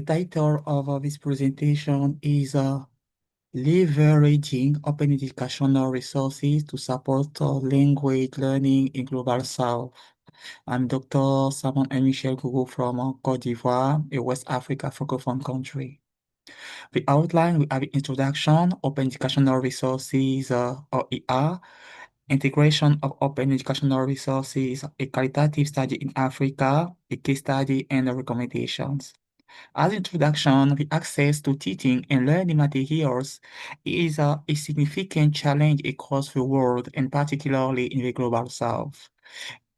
Title of this presentation is Leveraging Open Educational Resources to Support Language Learning in Global South. I'm Dr. Simon Ange-Michel from Côte d'Ivoire, a West Africa Francophone country. The outline, we have introduction, Open Educational Resources, OER, integration of open educational resources, a qualitative study in Africa, a case study, and recommendations. As introduction, the access to teaching and learning materials is a significant challenge across the world, and particularly in the Global South.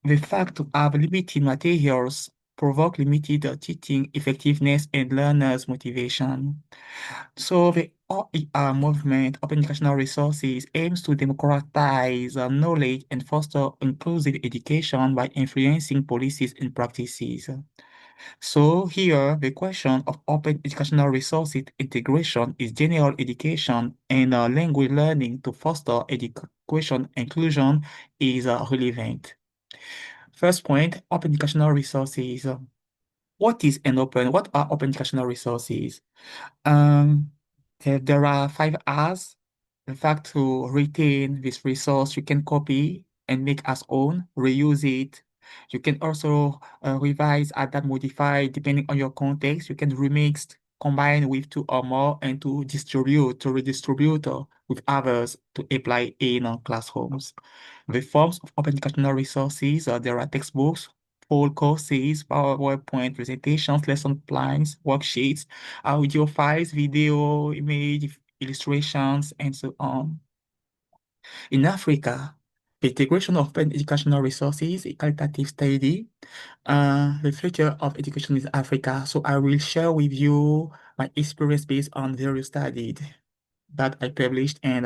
The fact to have limited materials provoke limited teaching effectiveness and learners' motivation. So the OER movement, Open Educational Resources, aims to democratize knowledge and foster inclusive education by influencing policies and practices. So here, the question of open educational resources integration is general education and language learning to foster education inclusion is relevant. First point, open educational resources. What are open educational resources? Um, there are 5 R's. In fact, to retain this resource, you can copy and make as own, reuse it. You can also revise, adapt, modify, depending on your context. You can remix, combine with two or more, and to redistribute with others to apply in classrooms. The forms of open educational resources, there are textbooks, full courses, PowerPoint presentations, lesson plans, worksheets, audio files, video, image, illustrations, and so on. In Africa, the integration of open educational resources, a qualitative study, the future of education in Africa. So I will share with you my experience based on various studies that I published and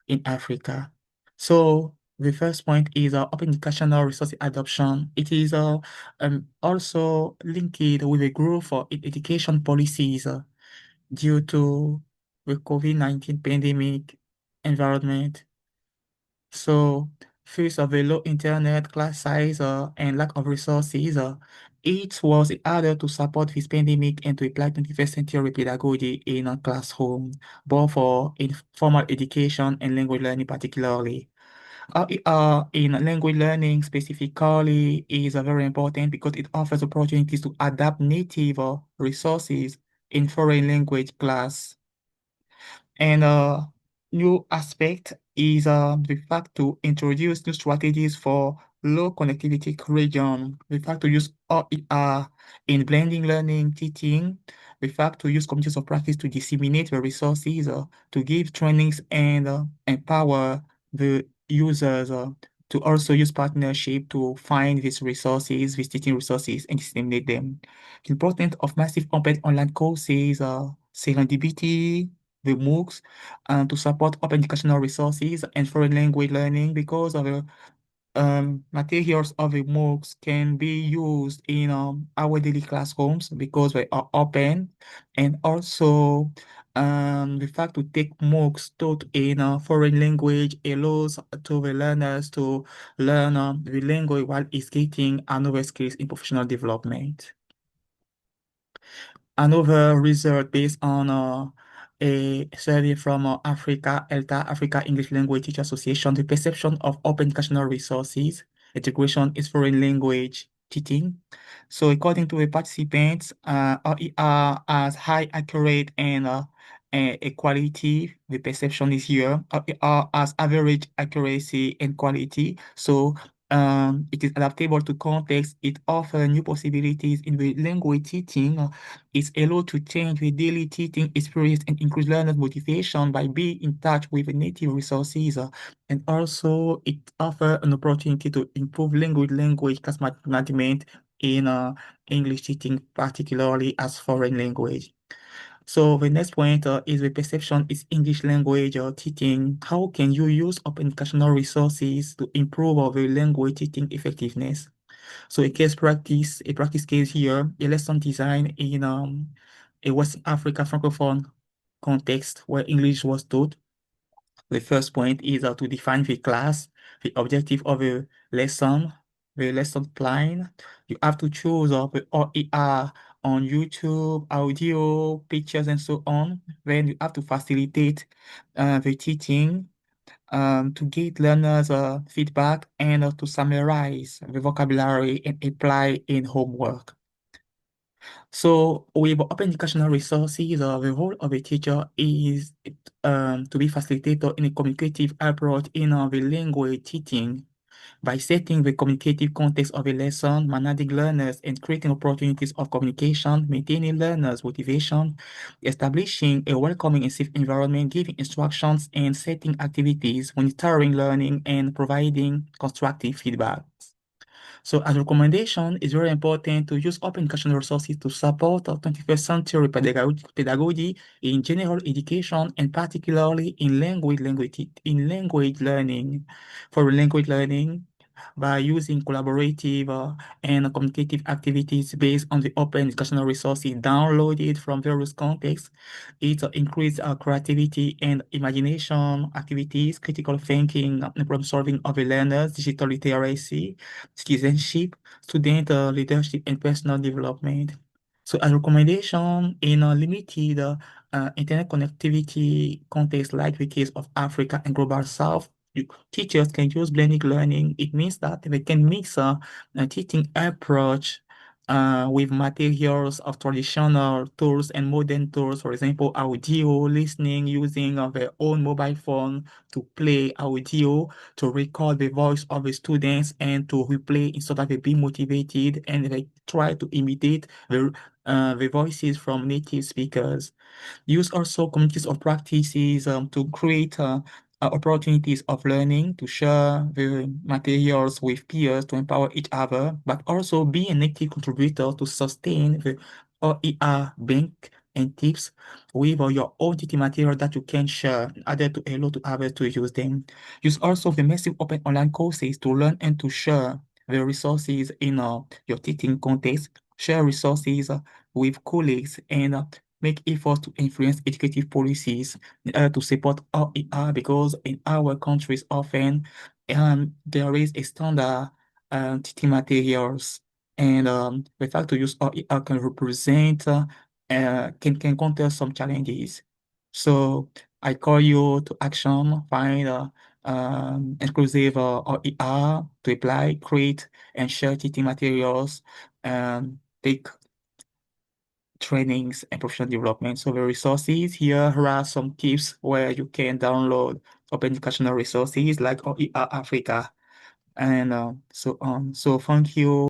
in Africa. So the first point is open educational resource adoption. It is also linked with a growth for education policies due to the COVID-19 pandemic environment. So first of a low internet class size and lack of resources, it was harder to support this pandemic and to apply 21st century pedagogy in a classroom, both for informal education and language learning particularly. In language learning specifically is very important because it offers opportunities to adapt native resources in foreign language class. And new aspect is the fact to introduce new strategies for low connectivity region. The fact to use OER in blending learning, teaching. The fact to use communities of practice to disseminate the resources, to give trainings and empower the users to also use partnership to find these resources, these teaching resources, and disseminate them. The importance of massive open online courses, serendipity, the MOOCs, to support open educational resources and foreign language learning because of the materials of the MOOCs can be used in our daily classrooms because they are open, and also the fact to take MOOCs taught in a foreign language allows to the learners to learn the language while it's getting another skills in professional development. Another result based on a survey from Africa English Language Teacher Association, the perception of open educational resources, integration is foreign language teaching. So according to the participants, OER has high accurate and quality. The perception is here. OER has average accuracy and quality. So it is adaptable to context. It offers new possibilities in the language teaching. It's allowed to change the daily teaching experience and increase learners' motivation by being in touch with the native resources. And also, it offers an opportunity to improve language class management in English teaching, particularly as foreign language. So the next point is the perception is English language teaching. How can you use open educational resources to improve the language teaching effectiveness? So a practice case here, a lesson design in a West Africa Francophone context where English was taught. The first point is to define the class, the objective of the lesson plan. You have to choose the OER on YouTube, audio, pictures, and so on. Then you have to facilitate the teaching to get learners feedback and to summarize the vocabulary and apply in homework. So with open educational resources, the role of a teacher is to be facilitator in a communicative approach in the language teaching by setting the communicative context of a lesson, managing learners and creating opportunities of communication, maintaining learners' motivation, establishing a welcoming and safe environment, giving instructions and setting activities, monitoring learning, and providing constructive feedback. So as a recommendation, it's very important to use open educational resources to support 21st century pedagogy in general education and particularly in language learning. For language learning, by using collaborative and communicative activities based on the open educational resources downloaded from various contexts, it increases creativity and imagination activities, critical thinking, problem solving of the learners, digital literacy, citizenship, student leadership, and personal development. So as recommendation in a limited internet connectivity context like the case of Africa and Global South, teachers can use blended learning. It means that they can mix a teaching approach with materials of traditional tools and modern tools, for example, audio listening using their own mobile phone to play audio, to record the voice of the students and to replay so that they be motivated and they try to imitate the voices from native speakers. Use also communities of practices to create opportunities of learning, to share the materials with peers to empower each other, but also be an active contributor to sustain the OER bank and tips with your own teaching material that you can share, added to allow to others to use them. Use also the massive open online courses to learn and to share the resources in your teaching context, share resources with colleagues and make efforts to influence educative policies to support OER because in our countries often there is a standard teaching materials and the fact to use OER can represent can counter some challenges. So I call you to action, find inclusive OER to apply, create and share teaching materials, take trainings and professional development. So the resources here are some tips where you can download open educational resources like OER Africa and so on. So thank you.